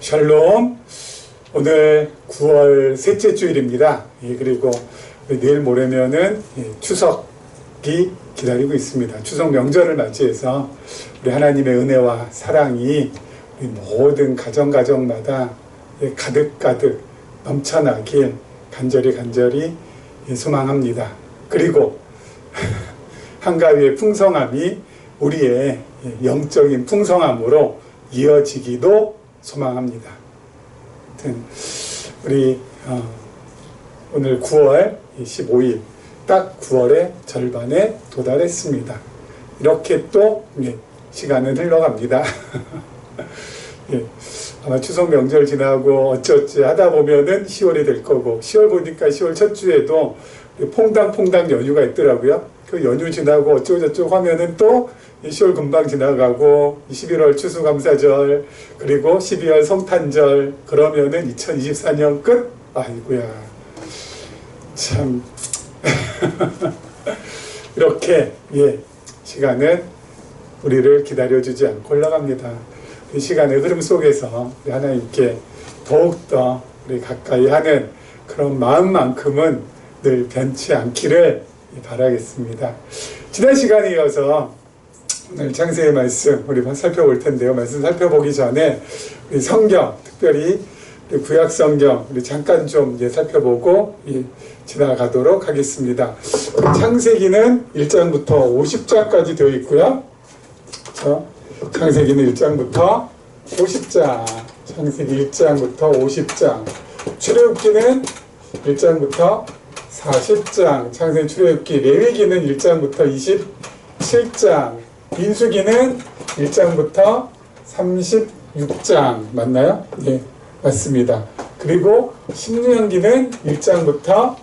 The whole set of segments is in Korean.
샬롬. 오늘 9월 셋째 주일입니다. 그리고 내일 모레면은 추석이 기다리고 있습니다. 추석 명절을 맞이해서 우리 하나님의 은혜와 사랑이 우리 모든 가정마다 가득 넘쳐나길 간절히 소망합니다. 그리고 한가위의 풍성함이 우리의 영적인 풍성함으로 이어지기도 소망합니다. 아무튼 우리 오늘 9월 15일 딱 9월의 절반에 도달했습니다. 이렇게 또 시간은 흘러갑니다. 아마 추석 명절 지나고 어쩌지 하다 보면은 10월이 될 거고, 10월 보니까 10월 첫 주에도 퐁당 연휴가 있더라고요. 그 연휴 지나고 어쩌고저쩌고 하면은 또 10월 금방 지나가고, 11월 추수감사절, 그리고 12월 성탄절, 그러면은 2024년 끝? 아이고야. 참. 이렇게, 시간은 우리를 기다려주지 않고 흘러갑니다. 이 시간의 흐름 속에서 우리 하나님께 더욱더 우리 가까이 하는 그런 마음만큼은 늘 변치 않기를 바라겠습니다. 지난 시간에 이어서 오늘 창세의 말씀 우리 살펴볼 텐데요. 말씀 살펴보기 전에 우리 성경, 특별히 우리 구약 성경 우리 잠깐 좀 살펴보고 지나가도록 하겠습니다. 창세기는 1장부터 50장까지 되어 있고요. 창세기는 1장부터 50장, 창세기 1장부터 50장, 출애굽기는 1장부터 40장, 창세기 출애굽기, 레위기는 1장부터 27장, 민수기는 1장부터 36장, 맞나요? 네, 맞습니다. 그리고 신명기는 1장부터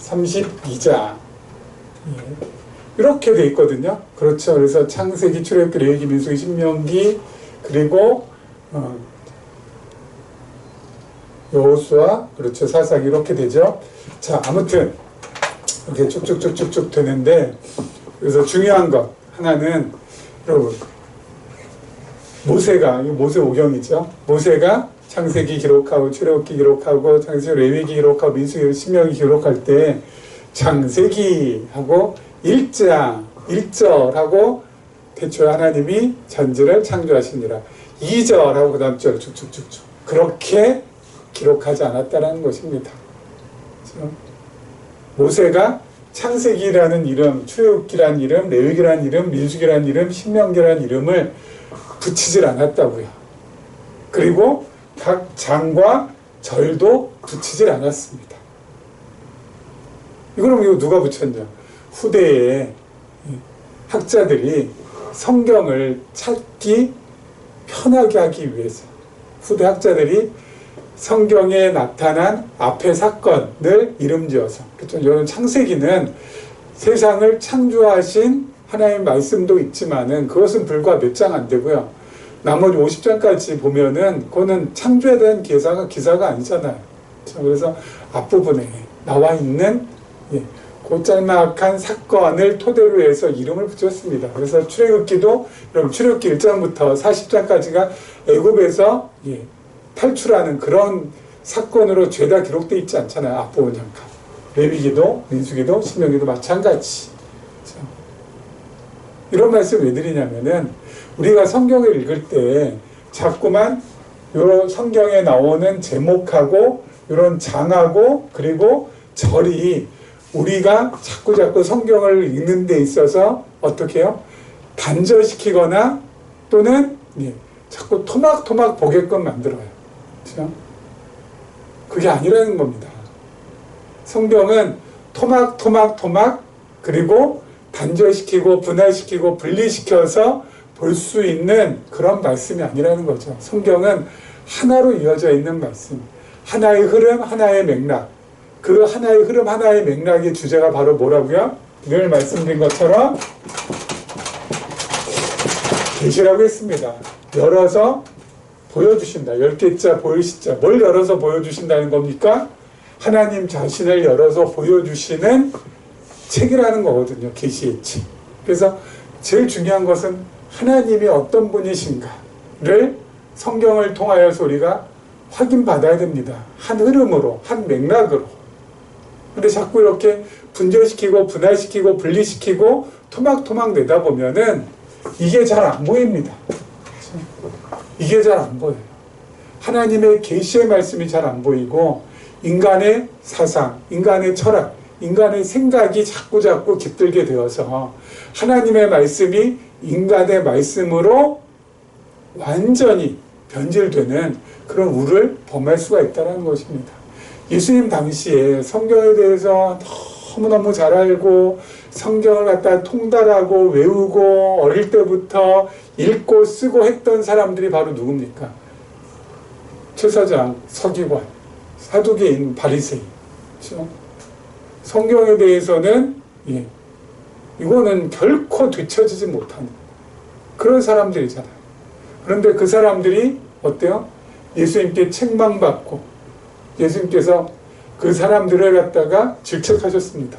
32장. 이렇게 돼 있거든요. 그렇죠. 그래서 창세기, 출애굽기, 레위기, 민수기, 신명기, 그리고 여호수아, 그렇죠. 사사기 이렇게 되죠. 자, 아무튼 이렇게 쭉쭉쭉쭉쭉 되는데, 그래서 중요한 것 하나는 여러분, 모세가, 이거 모세오경이죠. 모세가 창세기 기록하고 출애굽기 기록하고 창세기, 레위기 기록하고 민수기, 신명기 기록할 때 창세기하고 1장, 1절하고 태초에 하나님이 전지를 창조하시니라. 2절하고 그 다음 절 쭉쭉쭉쭉 그렇게 기록하지 않았다는 것입니다. 그렇죠? 모세가 창세기라는 이름, 출애굽기라는 이름, 레위기라는 이름, 민수기라는 이름, 신명기라는 이름을 붙이질 않았다고요. 그리고 각 장과 절도 붙이질 않았습니다. 이거 누가 붙였냐? 후대에 학자들이 성경을 찾기 편하게 하기 위해서, 후대 학자들이 성경에 나타난 앞의 사건을 이름 지어서, 그렇죠? 여러분, 창세기는 세상을 창조하신 하나님의 말씀도 있지만은 그것은 불과 몇 장 안 되고요. 나머지 50장까지 보면은 그거는 창조에 대한 기사가 아니잖아요. 그렇죠? 그래서 앞부분에 나와 있는 그 짤막한 사건을 토대로 해서 이름을 붙였습니다. 그래서 출애굽기도 여러분 출애굽기 1장부터 40장까지가 애굽에서 탈출하는 그런 사건으로 죄다 기록되어 있지 않잖아요. 앞부분 잠깐. 레위기도 민수기도 신명기도 마찬가지. 그렇죠? 이런 말씀 왜 드리냐면은 우리가 성경을 읽을 때 자꾸만 이런 성경에 나오는 제목하고 이런 장하고 그리고 절이 우리가 자꾸 성경을 읽는 데 있어서 어떻게 해요? 단절시키거나 또는 자꾸 토막 보게끔 만들어요. 그렇죠? 그게 아니라는 겁니다. 성경은 토막 그리고 단절시키고 분할시키고 분리시켜서 볼 수 있는 그런 말씀이 아니라는 거죠. 성경은 하나로 이어져 있는 말씀, 하나의 흐름, 하나의 맥락. 그 하나의 흐름, 하나의 맥락의 주제가 바로 뭐라고요? 늘 말씀드린 것처럼 계시라고 했습니다. 열어서 보여주신다. 10개자 보이시자. 뭘 열어서 보여주신다는 겁니까? 하나님 자신을 열어서 보여주시는 책이라는 거거든요. 계시의 책. 그래서 제일 중요한 것은 하나님이 어떤 분이신가를 성경을 통하여서 우리가 확인받아야 됩니다. 한 흐름으로, 한 맥락으로. 근데 자꾸 이렇게 분절시키고 분할시키고 분리시키고 토막토막 내다 보면은 이게 잘 안 보입니다. 이게 잘 안 보여요. 하나님의 계시의 말씀이 잘 안 보이고 인간의 사상, 인간의 철학, 인간의 생각이 자꾸 깃들게 되어서 하나님의 말씀이 인간의 말씀으로 완전히 변질되는 그런 우를 범할 수가 있다는 것입니다. 예수님 당시에 성경에 대해서 너무너무 잘 알고 성경을 갖다 통달하고 외우고 어릴 때부터 읽고 쓰고 했던 사람들이 바로 누굽니까? 제사장, 서기관, 사두개인, 바리새인. 그렇죠? 성경에 대해서는 이거는 결코 뒤처지지 못하는 그런 사람들이잖아요. 그런데 그 사람들이 어때요? 예수님께 책망받고 예수님께서 그 사람들을 갖다가 질책하셨습니다.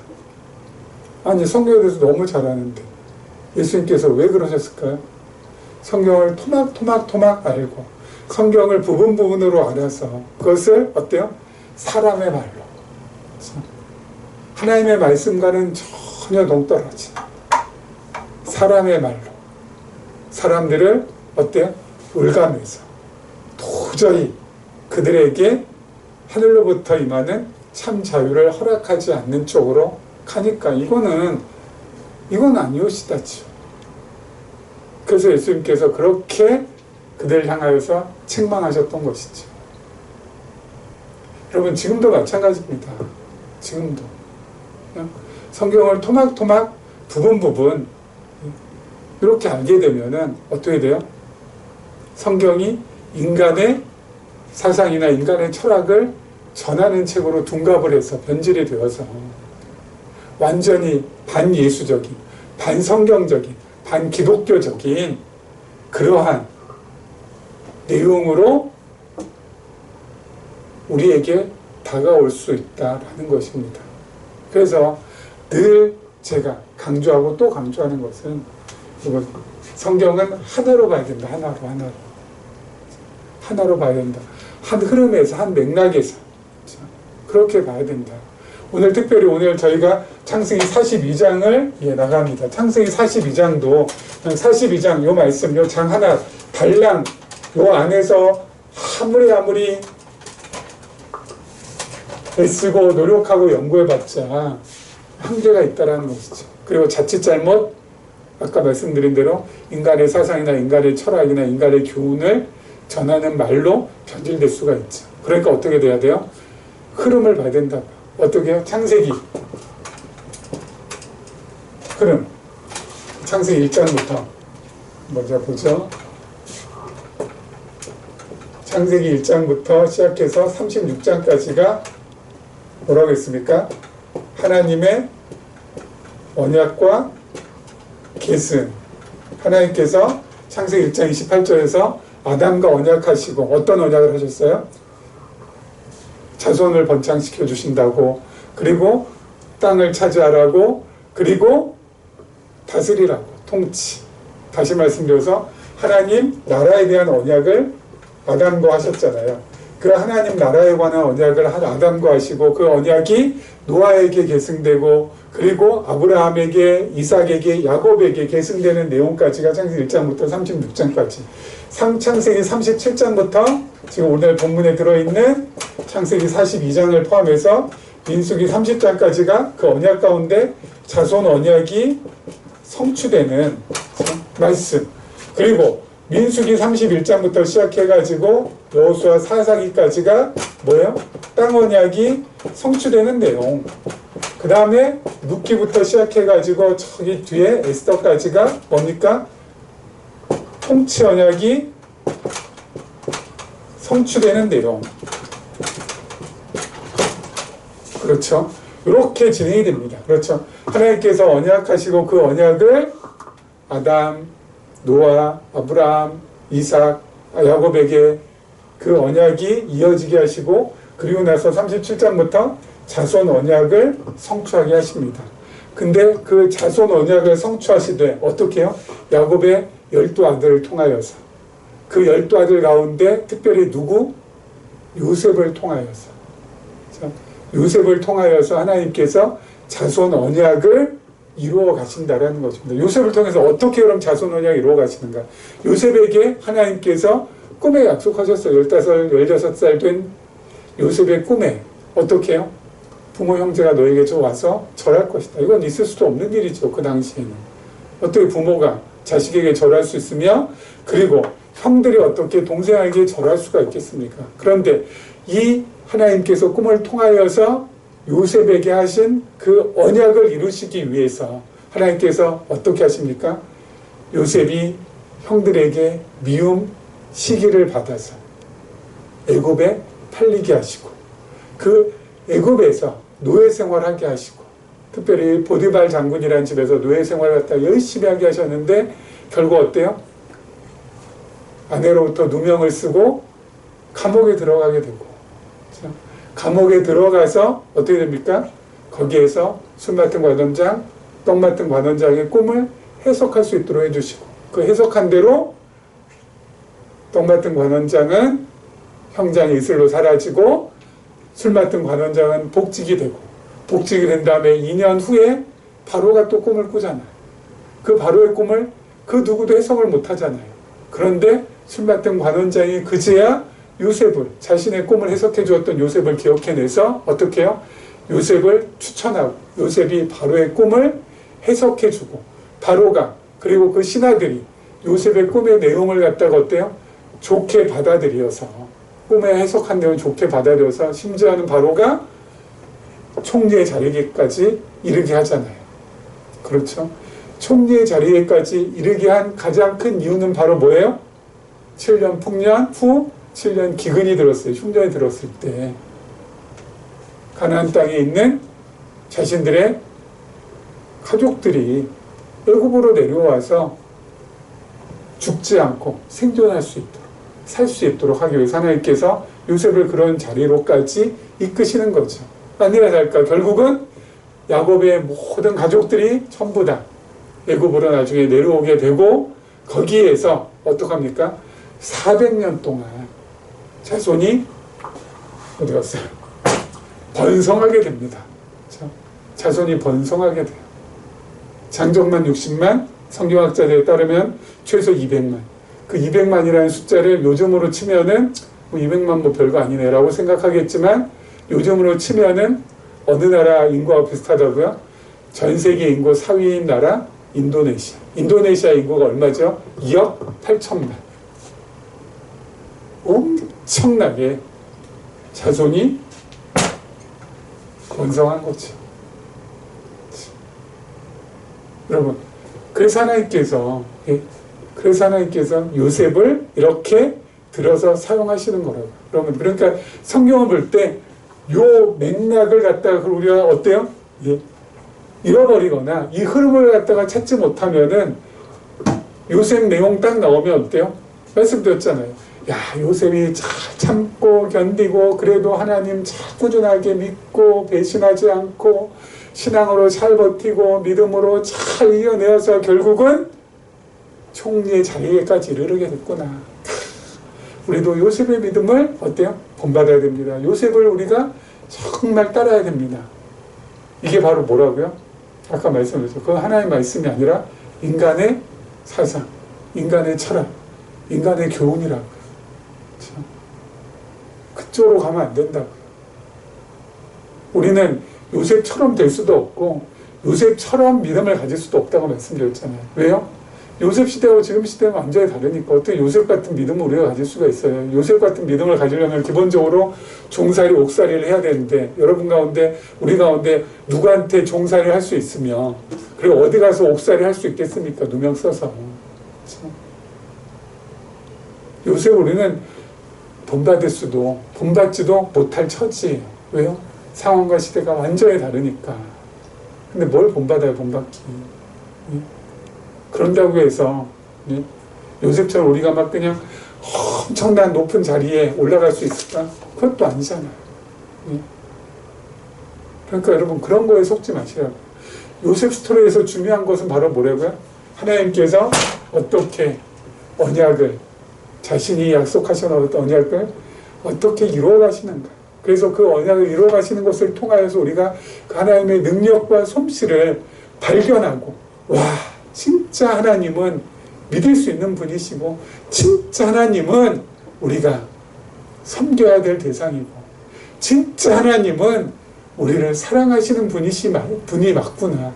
아니 성경에 대해서 너무 잘 아는데 예수님께서 왜 그러셨을까요? 성경을 토막 알고 성경을 부분으로 알아서 그것을 어때요? 사람의 말로 하나님의 말씀과는 전혀 동떨어진 사람의 말로 사람들을 어때요? 올가매서 도저히 그들에게 하늘로부터 임하는 참 자유를 허락하지 않는 쪽으로 가니까 이건 아니오시다지요. 그래서 예수님께서 그렇게 그들을 향하여서 책망하셨던 것이죠. 여러분 지금도 마찬가지입니다. 지금도 성경을 토막 부분 이렇게 알게 되면은 어떻게 돼요? 성경이 인간의 사상이나 인간의 철학을 전하는 책으로 둔갑을 해서 변질이 되어서 완전히 반예수적인, 반성경적인, 반기독교적인 그러한 내용으로 우리에게 다가올 수 있다라는 것입니다. 그래서 늘 제가 강조하고 또 강조하는 것은 성경은 하나로 봐야 된다. 하나로 봐야 된다. 한 흐름에서, 한 맥락에서 그렇게 봐야 된다. 오늘 저희가 창세기 42장을 나갑니다. 창세기 42장도 42장 요 말씀 요 장 하나 달랑 요 안에서 아무리 애쓰고 노력하고 연구해봤자 한계가 있다라는 것이죠. 그리고 자칫 잘못 아까 말씀드린 대로 인간의 사상이나 인간의 철학이나 인간의 교훈을 전하는 말로 변질될 수가 있죠. 그러니까 어떻게 돼야 돼요? 흐름을 봐야 된다. 어떻게 해요? 창세기 흐름 창세기 1장부터 먼저 보죠. 창세기 1장부터 시작해서 36장까지가 뭐라고 했습니까? 하나님의 언약과 계승. 하나님께서 창세기 1장 28절에서 아담과 언약하시고 어떤 언약을 하셨어요? 자손을 번창시켜 주신다고, 그리고 땅을 차지하라고, 그리고 다스리라고, 통치. 다시 말씀드려서 하나님 나라에 대한 언약을 아담과 하셨잖아요. 그 하나님 나라에 관한 언약을 아담과 하시고 그 언약이 노아에게 계승되고 그리고 아브라함에게, 이삭에게, 야곱에게 계승되는 내용까지가 창세기 1장부터 36장까지. 창세기 37장부터 지금 오늘 본문에 들어있는 창세기 42장을 포함해서 민수기 30장까지가 그 언약 가운데 자손 언약이 성취되는 말씀. 그리고 민수기 31장부터 시작해가지고 여호수아 4사기까지가 뭐예요? 땅 언약이 성취되는 내용. 그 다음에 룻기부터 시작해가지고 저기 뒤에 에스더까지가 뭡니까? 통치 언약이 성취되는 내용. 그렇죠? 이렇게 진행이 됩니다. 그렇죠? 하나님께서 언약하시고 그 언약을 아담, 노아, 아브라함, 이삭, 야곱에게 그 언약이 이어지게 하시고 그리고 나서 37장부터 자손 언약을 성취하게 하십니다. 근데 그 자손 언약을 성취하시되 어떻게 해요? 야곱의 12 아들을 통하여서 그 12 아들 가운데 특별히 누구? 요셉을 통하여서. 자, 요셉을 통하여서 하나님께서 자손 언약을 이루어 가신다라는 것입니다. 요셉을 통해서 어떻게 그럼 자손 언약을 이루어 가시는가? 요셉에게 하나님께서 꿈에 약속하셨어요. 15, 16살 된 요셉의 꿈에 어떻게 해요? 부모 형제가 너에게 와서 절할 것이다. 이건 있을 수도 없는 일이죠. 그 당시에는. 어떻게 부모가 자식에게 절할 수 있으며, 그리고 형들이 어떻게 동생에게 절할 수가 있겠습니까? 그런데 이 하나님께서 꿈을 통하여서 요셉에게 하신 그 언약을 이루시기 위해서 하나님께서 어떻게 하십니까? 요셉이 형들에게 미움, 시기를 받아서 애굽에 팔리게 하시고, 그 애굽에서 노예 생활하게 하시고, 특별히 보디발 장군이라는 집에서 노예 생활을 갖다 열심히 하게 하셨는데, 결국 어때요? 아내로부터 누명을 쓰고 감옥에 들어가게 되고, 감옥에 들어가서 어떻게 됩니까? 거기에서 술 맡은 관원장, 떡 맡은 관원장의 꿈을 해석할 수 있도록 해주시고, 그 해석한 대로 떡 맡은 관원장은 형장의 이슬로 사라지고, 술 맡은 관원장은 복직이 되고, 복직이 된 다음에 2년 후에 바로가 또 꿈을 꾸잖아요. 그 바로의 꿈을 그 누구도 해석을 못 하잖아요. 그런데 술 맡은 관원장이 그제야 요셉을, 자신의 꿈을 해석해 주었던 요셉을 기억해내서 어떻게 해요? 요셉을 추천하고, 요셉이 바로의 꿈을 해석해 주고, 바로가, 그리고 그 신하들이 요셉의 꿈의 내용을 갖다가 어때요? 좋게 받아들여서, 꿈에 해석한 내용을 좋게 받아들여서, 심지어는 바로가 총리의 자리에까지 이르게 하잖아요. 그렇죠? 총리의 자리에까지 이르게 한 가장 큰 이유는 바로 뭐예요? 7년 풍년 후 7년 기근이 들었어요. 흉년이 들었을 때 가나안 땅에 있는 자신들의 가족들이 애굽으로 내려와서 죽지 않고 생존할 수 있도록, 살 수 있도록 하기 위해서 하나님께서 요셉을 그런 자리로까지 이끄시는 거죠. 아니나 다를까 결국은 야곱의 모든 가족들이 전부 다 애굽으로 나중에 내려오게 되고, 거기에서 어떡합니까? 400년 동안 자손이 어디 갔어요? 번성하게 됩니다. 자손이 번성하게 돼요. 장정만 60만, 성경학자들에 따르면 최소 200만. 그 200만이라는 숫자를 요즘으로 치면은 200만 뭐 별거 아니네라고 생각하겠지만, 요즘으로 치면은 어느 나라 인구와 비슷하다고요? 전 세계 인구 4위인 나라 인도네시아. 인도네시아 인구가 얼마죠? 2억 8천만. 엄청나게 자손이 번성한 거죠. 여러분, 그래서 하나님께서 요셉을 이렇게 들어서 사용하시는 거라고. 여러분, 그러니까 성경을 볼 때 요 맥락을 갖다가 우리가 어때요? 예. 잃어버리거나 이 흐름을 갖다가 찾지 못하면은 요셉 내용 딱 나오면 어때요? 말씀드렸잖아요. 야, 요셉이 잘 참고 견디고 그래도 하나님 잘 꾸준하게 믿고 배신하지 않고 신앙으로 잘 버티고 믿음으로 잘 이겨내어서 결국은 총리의 자리에까지 이르게 됐구나. 우리도 요셉의 믿음을 어때요? 본받아야 됩니다. 요셉을 우리가 정말 따라야 됩니다. 이게 바로 뭐라고요? 아까 말씀드렸죠. 그건 하나님의 말씀이 아니라 인간의 사상, 인간의 철학, 인간의 교훈이라고요. 그렇죠? 그쪽으로 가면 안 된다고요. 우리는 요셉처럼 될 수도 없고 요셉처럼 믿음을 가질 수도 없다고 말씀드렸잖아요. 왜요? 요셉 시대하고 지금 시대는 완전히 다르니까 어떻게 요셉 같은 믿음을 우리가 가질 수가 있어요? 요셉 같은 믿음을 가지려면 기본적으로 종살이, 옥살이를 해야 되는데, 여러분 가운데, 우리 가운데 누구한테 종살이를 할 수 있으며, 그리고 어디 가서 옥살이 할 수 있겠습니까? 누명 써서. 그렇죠? 요셉 우리는 본받지도 못할 처지예요. 왜요? 상황과 시대가 완전히 다르니까. 근데 뭘 본받아요, 본받기. 그런다고 해서 요셉처럼 우리가 막 그냥 엄청난 높은 자리에 올라갈 수 있을까? 그것도 아니잖아요. 그러니까 여러분 그런 거에 속지 마시라고. 요셉 스토리에서 중요한 것은 바로 뭐라고요? 하나님께서 어떻게 언약을, 자신이 약속하신 어떤 언약을 어떻게 이루어 가시는가. 그래서 그 언약을 이루어 가시는 것을 통하여서 우리가 그 하나님의 능력과 솜씨를 발견하고, 와, 진짜 하나님은 믿을 수 있는 분이시고, 진짜 하나님은 우리가 섬겨야 될 대상이고, 진짜 하나님은 우리를 사랑하시는 분이 맞구나.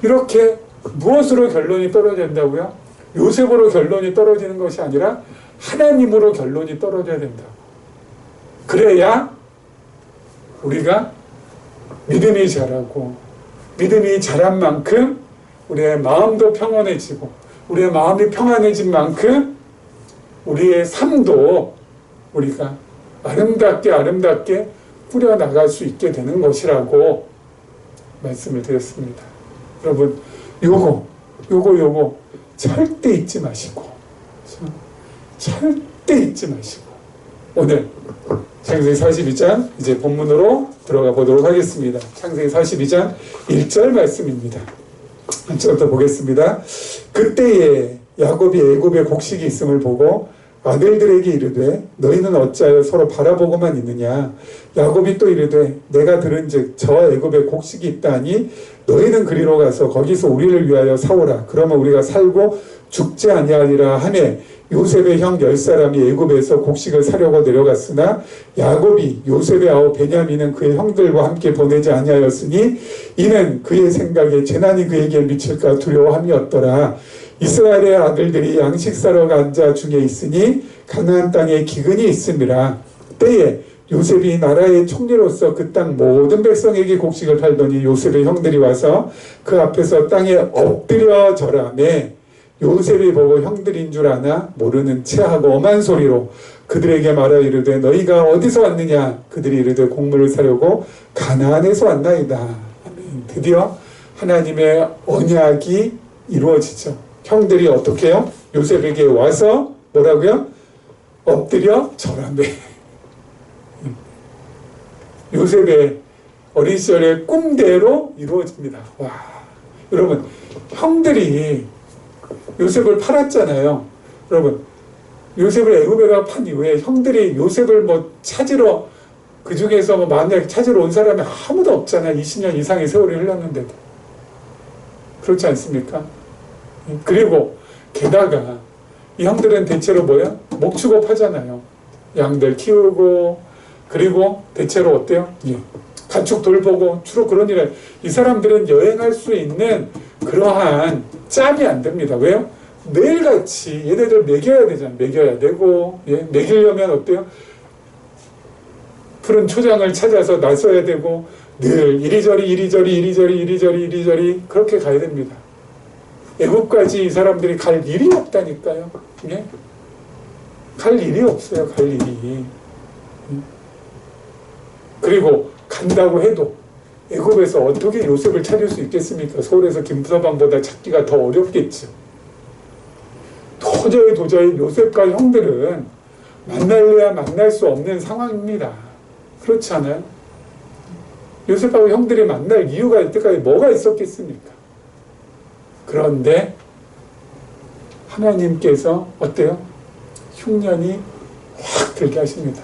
이렇게 무엇으로 결론이 떨어진다고요? 요셉으로 결론이 떨어지는 것이 아니라 하나님으로 결론이 떨어져야 된다. 그래야 우리가 믿음이 자라고, 믿음이 자란 만큼 우리의 마음도 평안해지고, 우리의 마음이 평안해진 만큼 우리의 삶도 우리가 아름답게 꾸려나갈 수 있게 되는 것이라고 말씀을 드렸습니다. 여러분, 요거 절대 잊지 마시고, 절대 잊지 마시고, 오늘 창세기 42장 이제 본문으로 들어가 보도록 하겠습니다. 창세기 42장 1절 말씀입니다. 한쪽부터 보겠습니다. 그때에 야곱이 애굽에 곡식이 있음을 보고 아들들에게 이르되 너희는 어찌하여 서로 바라보고만 있느냐. 야곱이 또 이르되 내가 들은즉 저 애굽에 곡식이 있다니 너희는 그리로 가서 거기서 우리를 위하여 사오라. 그러면 우리가 살고 죽지 아니하리라 하매 요셉의 형 10사람이 애굽에서 곡식을 사려고 내려갔으나 야곱이 요셉의 아우 베냐민은 그의 형들과 함께 보내지 아니하였으니 이는 그의 생각에 재난이 그에게 미칠까 두려워함이었더라. 이스라엘의 아들들이 양식 사러 간 자 중에 있으니 가나안 땅에 기근이 있음이라. 때에 요셉이 나라의 총리로서 그 땅 모든 백성에게 곡식을 팔더니 요셉의 형들이 와서 그 앞에서 땅에 엎드려 절하매 요셉이 보고 형들인 줄 아나 모르는 체하고 엄한 소리로 그들에게 말하 이르되 너희가 어디서 왔느냐. 그들이 이르되 곡물을 사려고 가나안에서 왔나이다. 아멘. 드디어 하나님의 언약이 이루어지죠. 형들이 어떻게 해요? 요셉에게 와서 뭐라고요? 엎드려 절하매. 요셉의 어린 시절의 꿈대로 이루어집니다. 와, 여러분, 형들이 요셉을 팔았잖아요. 여러분, 요셉을 애굽에 판 이후에 형들이 요셉을 뭐 찾으러, 그 중에서 뭐 만약에 찾으러 온 사람이 아무도 없잖아요. 20년 이상의 세월이 흘렀는데도. 그렇지 않습니까? 그리고 게다가 이 형들은 대체로 뭐야? 목축업 하잖아요. 양들 키우고, 그리고 대체로 어때요? 예. 가축 돌보고 주로 그런 일을. 이 사람들은 여행할 수 있는 그러한 짬이 안 됩니다. 왜요? 매일같이 얘네들 먹여야 되잖아요. 먹여야 되고, 예. 먹이려면 어때요? 푸른 초장을 찾아서 나서야 되고, 늘 이리저리 그렇게 가야 됩니다. 애국까지 이 사람들이 갈 일이 없다니까요. 예? 갈 일이 없어요. 갈 일이. 그리고 간다고 해도 애굽에서 어떻게 요셉을 찾을 수 있겠습니까? 서울에서 김서방보다 찾기가 더 어렵겠죠. 도저히 요셉과 형들은 만날래야 만날 수 없는 상황입니다. 그렇지 않아요? 요셉하고 형들이 만날 이유가 이때까지 뭐가 있었겠습니까? 그런데 하나님께서 어때요? 흉년이 확 들게 하십니다.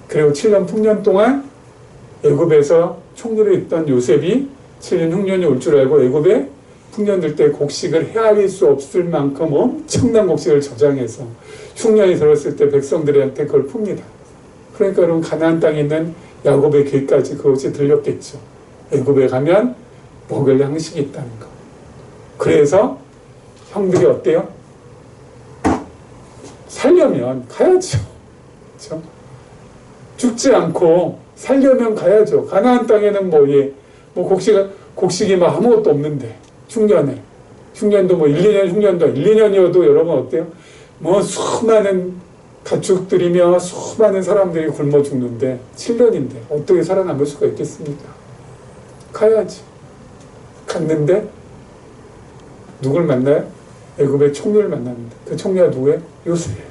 그리고 7년 풍년 동안 애굽에서 총리로 있던 요셉이 7년 흉년이 올 줄 알고 애굽에 풍년 들 때 곡식을 헤아릴 수 없을 만큼 엄청난 곡식을 저장해서 흉년이 들었을 때 백성들한테 그걸 풉니다. 그러니까 여러분, 가나안 땅에 있는 야곱의 귀까지 그것이 들렸겠죠. 애굽에 가면 먹을 양식이 있다는 거. 그래서 형들이 어때요? 살려면 가야죠. 그렇죠? 죽지 않고 살려면 가야죠. 가나안 땅에는 곡식이 막 아무것도 없는데, 흉년도 1, 2년 흉년도 1, 2년이어도 여러분 어때요? 수많은 가축들이며 수많은 사람들이 굶어 죽는데 7년인데 어떻게 살아남을 수가 있겠습니까? 가야지. 갔는데 누굴 만나요? 애굽의 총리를 만납니다. 그 총리가 누구예요? 요셉이에요.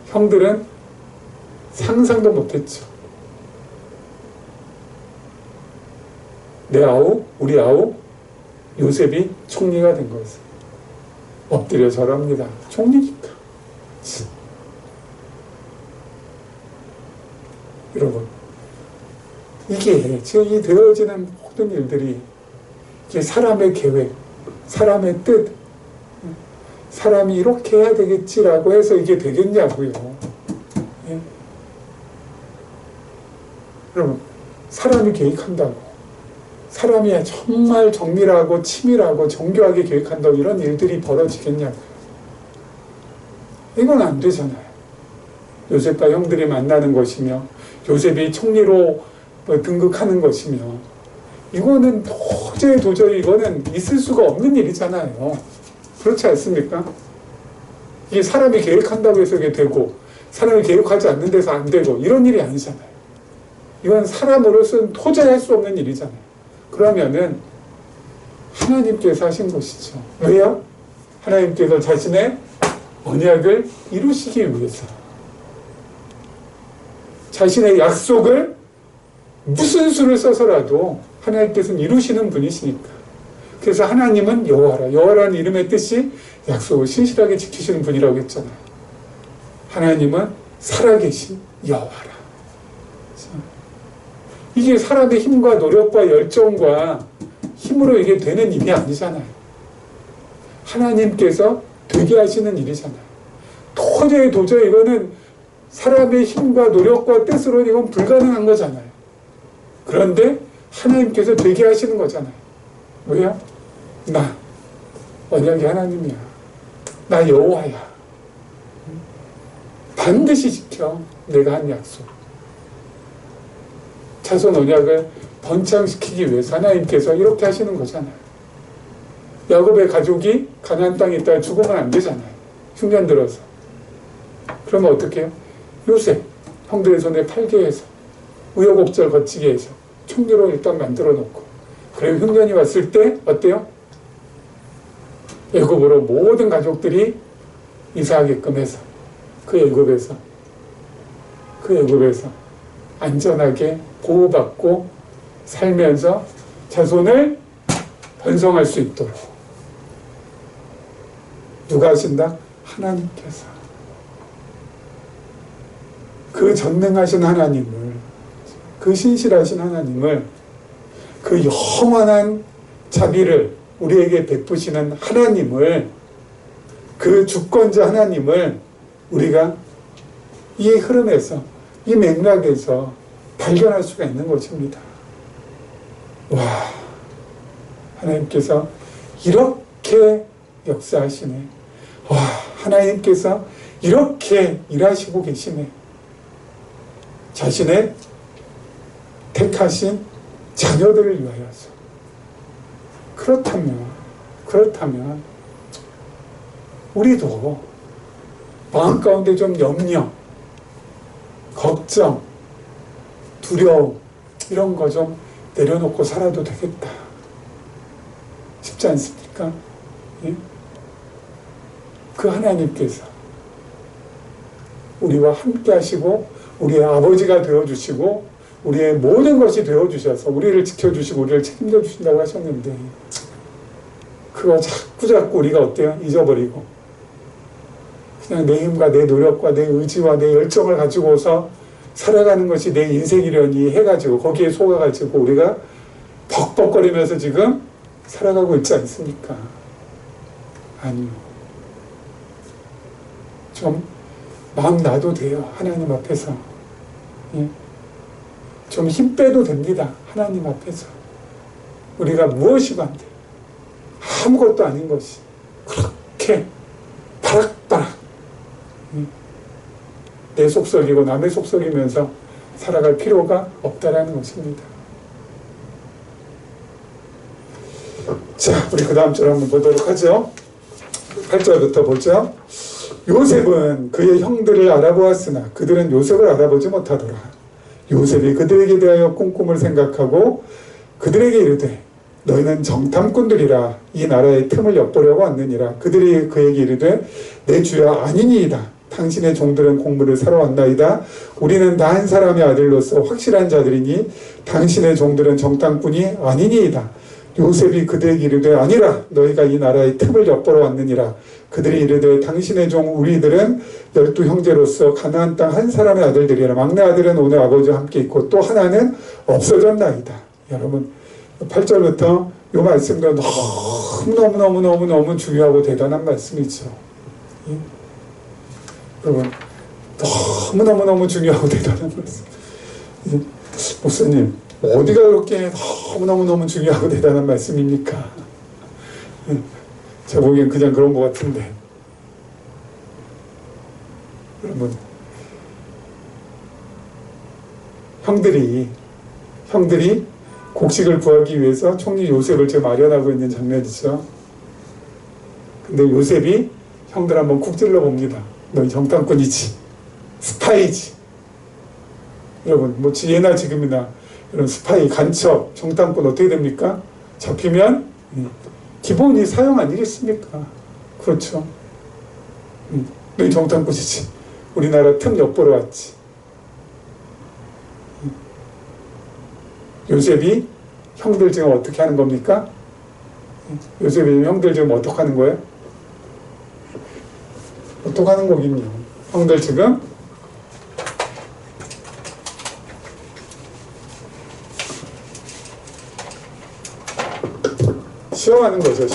형들은 상상도 못했죠. 내 아우, 우리 아우 요셉이 총리가 된 거였어요. 엎드려 절합니다. 총리니까. 여러분, 이게 지금 이 되어지는 모든 일들이 이게 사람의 계획, 사람의 뜻, 사람이 이렇게 해야 되겠지라고 해서 이게 되겠냐고요. 예? 여러분, 사람이 계획한다고, 사람이 정말 정밀하고 치밀하고 정교하게 계획한다고 이런 일들이 벌어지겠냐고요. 이건 안 되잖아요. 요셉과 형들이 만나는 것이며 요셉이 총리로 등극하는 것이며 이거는 도저히 이거는 있을 수가 없는 일이잖아요. 그렇지 않습니까? 이게 사람이 계획한다고 해서 이게 되고 사람이 계획하지 않는 데서 안 되고 이런 일이 아니잖아요. 이건 사람으로서는 도저히 할 수 없는 일이잖아요. 그러면은 하나님께서 하신 것이죠. 왜요? 하나님께서 자신의 언약을 이루시기 위해서 자신의 약속을 무슨 수를 써서라도 하나님께서는 이루시는 분이시니까. 그래서 하나님은 여호와라. 여호와라는 이름의 뜻이 약속을 신실하게 지키시는 분이라고 했잖아요. 하나님은 살아계신 여호와라. 이게 사람의 힘과 노력과 열정과 힘으로 이게 되는 일이 아니잖아요. 하나님께서 되게 하시는 일이잖아요. 도저히 이거는 사람의 힘과 노력과 뜻으로는 이건 불가능한 거잖아요. 그런데 하나님께서 되게 하시는 거잖아요. 뭐야? 나 언약의 하나님이야. 나 여호와야. 반드시 지켜. 내가 한 약속. 자손 언약을 번창시키기 위해서 하나님께서 이렇게 하시는 거잖아요. 야곱의 가족이 가나안 땅에 있다가 죽으면 안 되잖아요. 흉년 들어서. 그러면 어떻게 해요? 요셉 형들의 손에 팔게 해서 우여곡절 거치게 해서 총리로 일단 만들어 놓고, 그리고 흉년이 왔을 때 어때요? 애굽으로 모든 가족들이 이사하게끔 해서 그 애굽에서 안전하게 보호받고 살면서 자손을 번성할 수 있도록 누가 하신다? 하나님께서. 그 전능하신 하나님을, 그 신실하신 하나님을, 그 영원한 자비를 우리에게 베푸시는 하나님을, 그 주권자 하나님을 우리가 이 흐름에서, 이 맥락에서 발견할 수가 있는 것입니다. 와, 하나님께서 이렇게 역사하시네. 와, 하나님께서 이렇게 일하시고 계시네. 자신의 택하신 자녀들을 위하여서. 그렇다면 우리도 마음 가운데 좀 염려, 걱정, 두려움 이런 거 좀 내려놓고 살아도 되겠다. 쉽지 않습니까? 예? 그 하나님께서 우리와 함께 하시고 우리의 아버지가 되어주시고 우리의 모든 것이 되어주셔서 우리를 지켜주시고 우리를 책임져 주신다고 하셨는데, 그거 자꾸 우리가 어때요? 잊어버리고 그냥 내 힘과 내 노력과 내 의지와 내 열정을 가지고서 살아가는 것이 내 인생이려니 해가지고 거기에 속아가지고 우리가 벅벅거리면서 지금 살아가고 있지 않습니까? 아니요. 좀 마음 놔도 돼요. 하나님 앞에서. 예? 좀 힘 빼도 됩니다. 하나님 앞에서. 우리가 무엇이고 안 돼. 아무것도 아닌 것이 그렇게 바락바락 내 속썩이고 남의 속썩이면서 살아갈 필요가 없다라는 것입니다. 자, 우리 그 다음 절 한번 보도록 하죠. 8절부터 보죠. 요셉은 그의 형들을 알아보았으나 그들은 요셉을 알아보지 못하더라. 요셉이 그들에게 대하여 꼼꼼을 생각하고 그들에게 이르되 너희는 정탐꾼들이라 이 나라의 틈을 엿보려고 왔느니라. 그들이 그에게 이르되 내 주야 아니니이다. 당신의 종들은 공물을 사러 왔나이다. 우리는 다 한 사람의 아들로서 확실한 자들이니 당신의 종들은 정탐꾼이 아니니이다. 요셉이 그들에게 이르되 아니라 너희가 이 나라의 틈을 엿보러 왔느니라. 그들이 이르되 당신의 종 우리들은 12 형제로서 가나안 땅 한 사람의 아들들이라. 막내 아들은 오늘 아버지와 함께 있고 또 하나는 없어졌나이다. 여러분 8절부터 이 말씀도 너무너무 중요하고 대단한 말씀이죠. 예? 여러분 너무너무 중요하고 대단한 말씀. 예? 목사님 어디가 그렇게 너무너무 중요하고 대단한 말씀입니까? 예? 제가 보기엔 그냥 그런 것 같은데. 여러분 형들이 곡식을 구하기 위해서 총리 요셉을 지금 마련하고 있는 장면이죠. 근데 요셉이 형들 한번 쿡 찔러 봅니다. 너 정탐꾼이지, 스파이지. 여러분 뭐 예나 지금이나 이런 스파이, 간첩, 정탐꾼 어떻게 됩니까? 잡히면 기본이 사형 아니겠습니까? 그렇죠. 너희 정탐꾼이지. 우리나라 틈 엿보러 왔지. 요셉이 형들 지금 어떻게 하는 겁니까? 요셉이 형들 지금 어떻게 하는 거예요? 어떻게 하는 거긴요. 형들 지금 시험하는 거죠.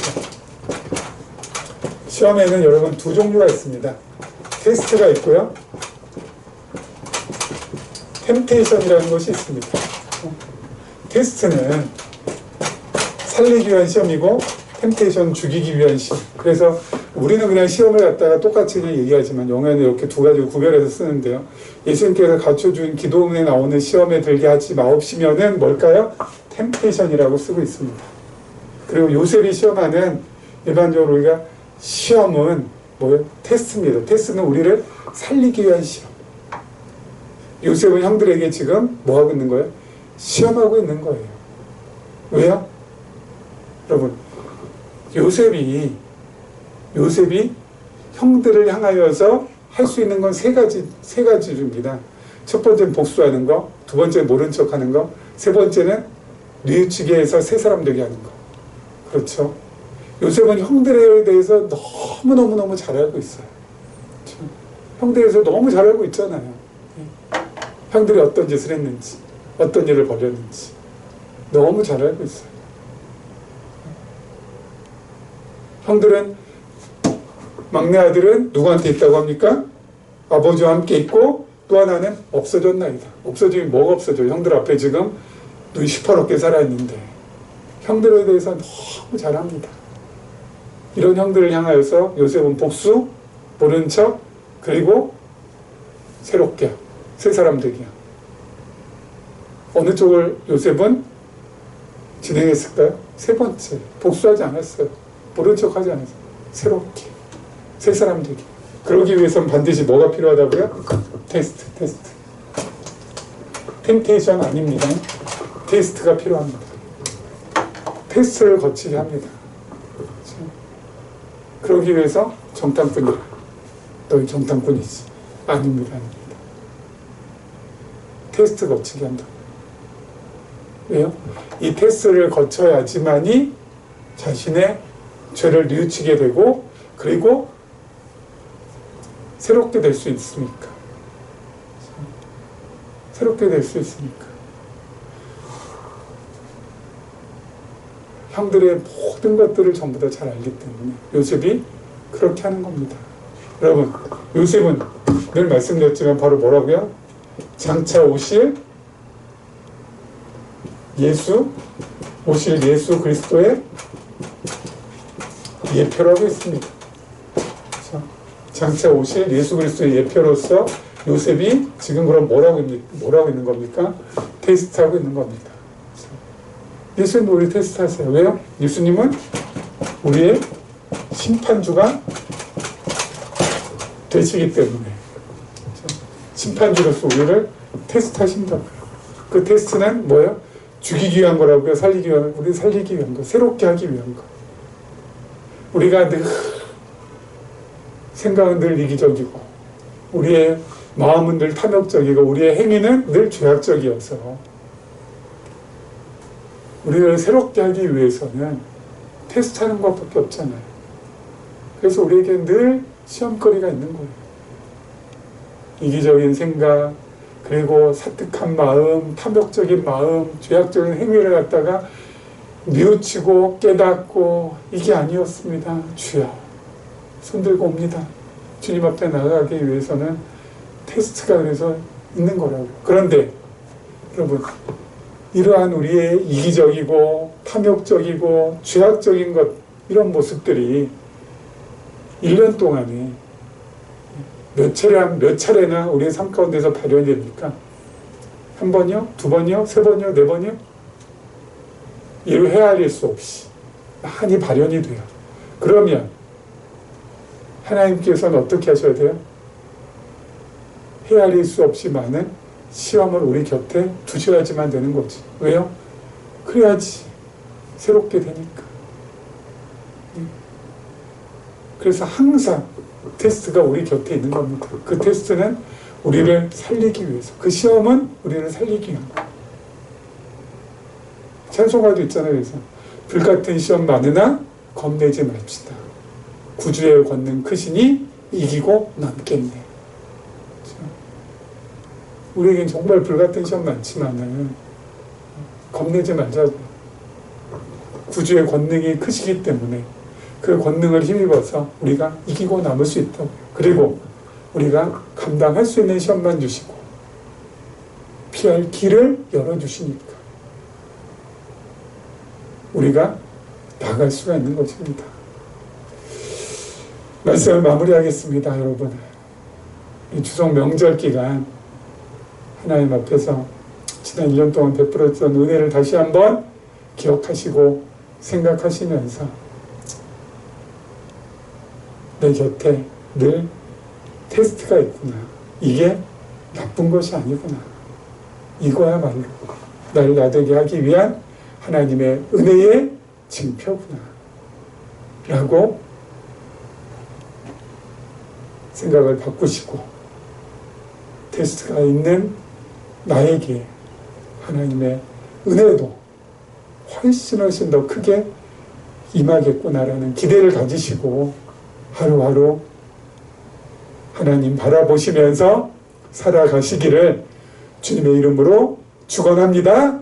시험에는 여러분 두 종류가 있습니다. 테스트가 있고요. 템테이션이라는 것이 있습니다. 테스트는 살리기 위한 시험이고 템테이션 죽이기 위한 시험. 그래서 우리는 그냥 시험을 갖다가 똑같이 얘기하지만 영어에는 이렇게 두 가지를 구별해서 쓰는데요. 예수님께서 갖춰준 기도문에 나오는 시험에 들게 하지 마옵시면은 뭘까요? 템테이션이라고 쓰고 있습니다. 그리고 요셉이 시험하는 일반적으로 우리가 시험은 뭐예요? 테스트입니다. 테스트는 우리를 살리기 위한 시험. 요셉은 형들에게 지금 뭐 하고 있는 거예요? 시험하고 있는 거예요. 왜요? 여러분 요셉이 형들을 향하여서 할 수 있는 건 세 가지입니다. 첫 번째는 복수하는 거, 두 번째는 모른 척하는 거, 세 번째는 뉘우치게 해서 새 사람 되게 하는 거. 그렇죠? 요셉은 형들에 대해서 너무 잘 알고 있어요. 그렇죠? 형들에 대해서 너무 잘 알고 있잖아요. 형들이 어떤 짓을 했는지, 어떤 일을 벌였는지 너무 잘 알고 있어요. 형들은, 막내 아들은 누구한테 있다고 합니까? 아버지와 함께 있고 또 하나는 없어졌나이다. 없어지면 뭐가 없어져요? 형들 앞에 지금 눈이 시퍼렇게 살아있는데 형들에 대해서 너무 잘합니다. 이런 형들을 향하여서 요셉은 복수, 모른 척, 그리고 새롭게 새 사람 되기야. 어느 쪽을 요셉은 진행했을까요? 세 번째, 복수하지 않았어요. 모른 척하지 않았어요. 새롭게 새 사람 되기. 그러기 위해서는 반드시 뭐가 필요하다고요? 테스트. 템테이션 아닙니다. 테스트가 필요합니다. 테스트를 거치게 합니다. 그렇죠? 그러기 위해서 정탐꾼이라. 너희 정탐꾼이지. 아닙니다. 테스트 거치게 한다. 왜요? 이 테스트를 거쳐야지만이 자신의 죄를 뉘우치게 되고 그리고 새롭게 될 수 있으니까. 새롭게 될 수 있으니까. 형들의 모든 것들을 전부 다 잘 알기 때문에 요셉이 그렇게 하는 겁니다. 여러분, 요셉은 늘 말씀드렸지만 바로 뭐라고요? 장차 오실 예수 그리스도의 예표라고 했습니다. 그렇죠? 장차 오실 예수 그리스도의 예표로서 요셉이 지금 그럼 뭐라고 있는 겁니까? 테스트하고 있는 겁니다. 그렇죠? 예수님 우리 테스트하세요. 왜요? 예수님은 우리의 심판주가 되시기 때문에. 그렇죠? 심판주로서 우리를 테스트하신다고요. 그 테스트는 뭐예요? 죽이기 위한 거라고요? 살리기 위한 거? 우리 살리기 위한 거, 새롭게 하기 위한 거. 우리가 늘 생각은 늘 이기적이고 우리의 마음은 늘 탐욕적이고 우리의 행위는 늘 죄악적이어서 우리를 새롭게 하기 위해서는 테스트하는 것밖에 없잖아요. 그래서 우리에게 늘 시험거리가 있는 거예요. 이기적인 생각, 그리고 사특한 마음, 탐욕적인 마음, 죄악적인 행위를 갖다가 뉘우치고 깨닫고 이게 아니었습니다. 주여, 손들고 옵니다. 주님 앞에 나아가기 위해서는 테스트가 그래서 있는 거라고요. 그런데 여러분, 이러한 우리의 이기적이고 탐욕적이고 죄악적인 것, 이런 모습들이 1년 동안에 몇 차례나 우리의 삶 가운데서 발현이 됩니까? 한 번이요? 두 번이요? 세 번이요? 네 번이요? 이를 헤아릴 수 없이 많이 발현이 돼요. 그러면 하나님께서는 어떻게 하셔야 돼요? 헤아릴 수 없이 많은 시험을 우리 곁에 두셔야지만 되는 거지. 왜요? 그래야지 새롭게 되니까. 그래서 항상 테스트가 우리 곁에 있는 겁니다. 그 테스트는 우리를 살리기 위해서, 그 시험은 우리를 살리기 위한 거예요. 찬송가도 있잖아요. 그래서 불같은 시험 많으나 겁내지 맙시다. 구주의 권능 크시니 이기고 남겠네. 그렇죠? 우리에겐 정말 불같은 시험 많지만은 겁내지 말자고. 구주의 권능이 크시기 때문에 그 권능을 힘입어서 우리가 이기고 남을 수 있다고요. 그리고 우리가 감당할 수 있는 시험만 주시고 피할 길을 열어주시니까 우리가 나갈 수가 있는 것입니다. 말씀을 마무리하겠습니다. 여러분, 이 추석 명절 기간 하나님 앞에서 지난 1년 동안 베풀었던 은혜를 다시 한번 기억하시고 생각하시면서 내 곁에 늘 테스트가 있구나. 이게 나쁜 것이 아니구나. 이거야말로 날 나되게 하기 위한 하나님의 은혜의 징표구나. 라고 생각을 바꾸시고 테스트가 있는 나에게 하나님의 은혜도 훨씬 더 크게 임하겠구나라는 기대를 가지시고 하루하루 하나님 바라보시면서 살아가시기를 주님의 이름으로 축원합니다.